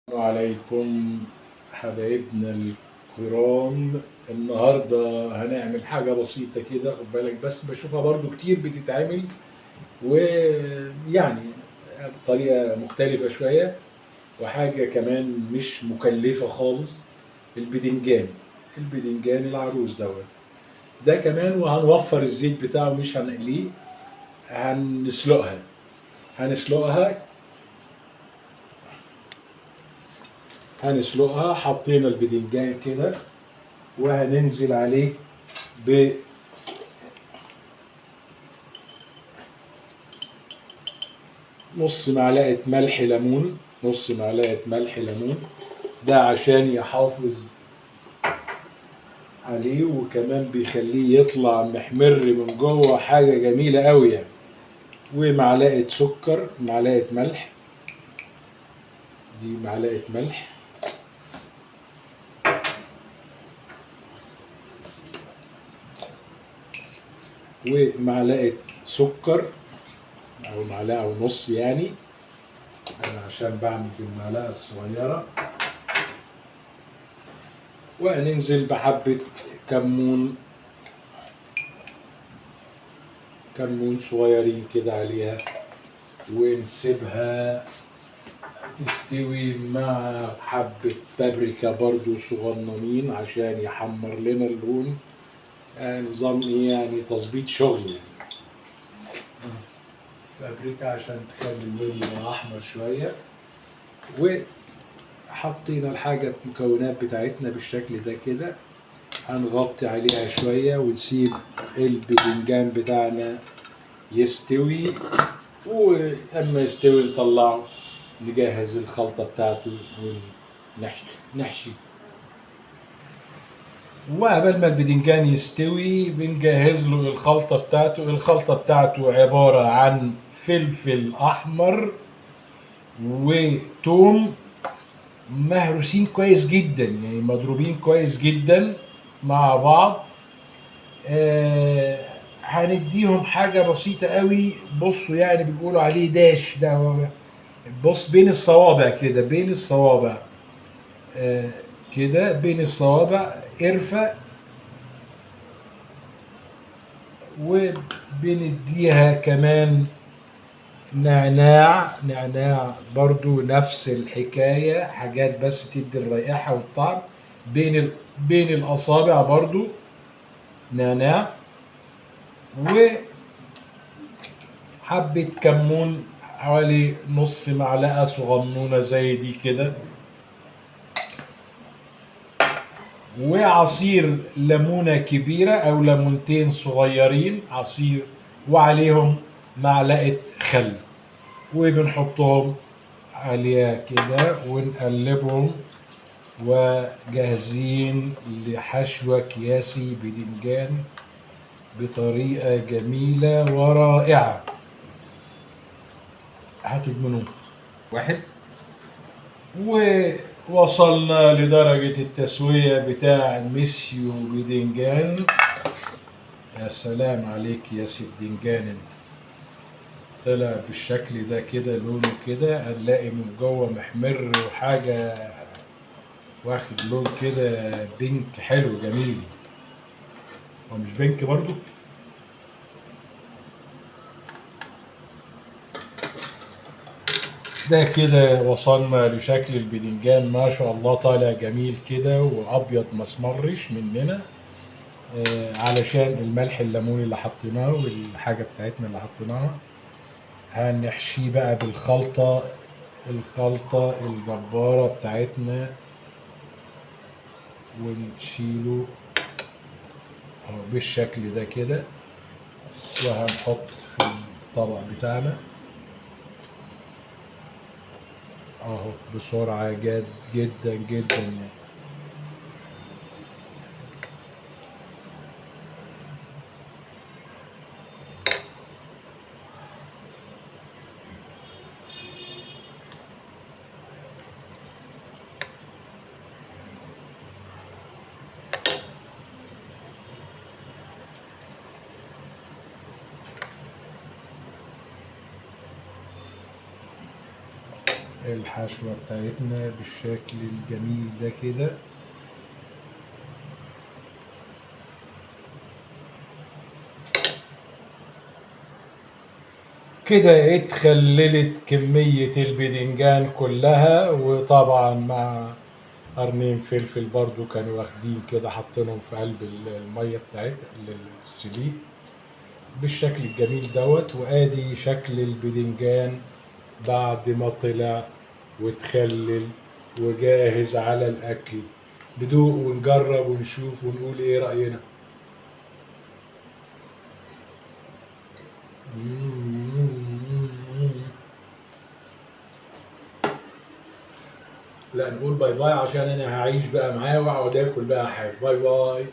السلام عليكم حبايبنا الكرام. النهاردة هنعمل حاجة بسيطة كده، خد بالك بس بشوفها برضو كتير بتتعمل، ويعني بطريقة مختلفة شوية، وحاجة كمان مش مكلفة خالص. البدنجان العروس ده كمان، وهنوفر الزيت بتاعه، مش هنقليه، هنسلقها. حطينا البدنجان كده، وهننزل عليه بنص معلقة ملح ليمون. ده عشان يحافظ عليه، وكمان بيخليه يطلع محمر من جوه، حاجة جميلة قوي يعني. ومعلقة سكر، معلقة ملح، دي معلقة ملح، ومعلقة سكر أو معلقة ونص يعني، أنا عشان بعمل بالمعلقة الصغيرة. وهننزل بحبة كمون صغيرين كده عليها، ونسيبها تستوي مع حبة بابريكا برضو صغننين عشان يحمر لنا اللون. يعني نظام ايه يعني، تظبيط شغل يعني. بابريكا عشان تخلي اللون يبقى احمر شوية. وحطينا المكونات بتاعتنا بالشكل ده كده. هنغطي عليها شوية ونسيب الباذنجان بتاعنا يستوي، ولما يستوي نطلعه، نجهز الخلطة بتاعته ونحشي. وقبل ما البدنجان يستوي بنجهز له الخلطة بتاعته عبارة عن فلفل أحمر وتوم مهروسين كويس جدا، يعني مضروبين كويس جدا مع بعض. هنديهم حاجة بسيطة قوي. بصوا يعني بيقولوا عليه داش، ده بص بين الصوابع كده، بين الصوابع قرفة. وبنديها كمان نعناع برضو نفس الحكاية، حاجات بس تدي الرائحة والطعم. بين الأصابع برضو نعناع، وحبة كمون حوالي نص معلقة صغنونة زي دي كده، وعصير ليمونة كبيرة أو ليمونتين صغيرين عصير، وعليهم معلقة خل. وبنحطهم عليها كده ونقلبهم، وجاهزين لحشوة أكياسي بدنجان بطريقة جميلة ورائعة. هتدمنوه واحد. ووصلنا لدرجة التسوية بتاع الميسيو بدنجان. يا سلام عليك يا سي بدنجان، انت طلع بالشكل ده كده، لونه كده هنلاقي من جوه محمر، وحاجة واخد لون كده بينك حلو جميل. هو مش بينك برضو؟ ده كده وصلنا لشكل البدنجان، ما شاء الله طالع جميل كده وابيض ما اسمرش مننا، علشان الملح الليموني اللي حطيناه والحاجه بتاعتنا اللي حطيناها. هنحشيه بقى بالخلطه الجباره بتاعتنا، ونشيله اهو بالشكل ده كده، وهنحط في الطبق بتاعنا اهو بسرعة جدا جدا يعني. الحشوة بتاعتنا بالشكل الجميل ده كده. كده اتخللت كمية البدنجان كلها، وطبعا مع قرنين فلفل برضو كانوا واخدين كده، حاطينهم في قلب المية بتاعت السليق بالشكل الجميل دوت. وادي شكل البدنجان بعد ما طلع وتخلل وجاهز على الاكل. ندوق ونجرب ونشوف ونقول ايه رأينا. لا نقول باي باي عشان انا هعيش بقى معاه واقعد اكل بقى حاجه. باي باي.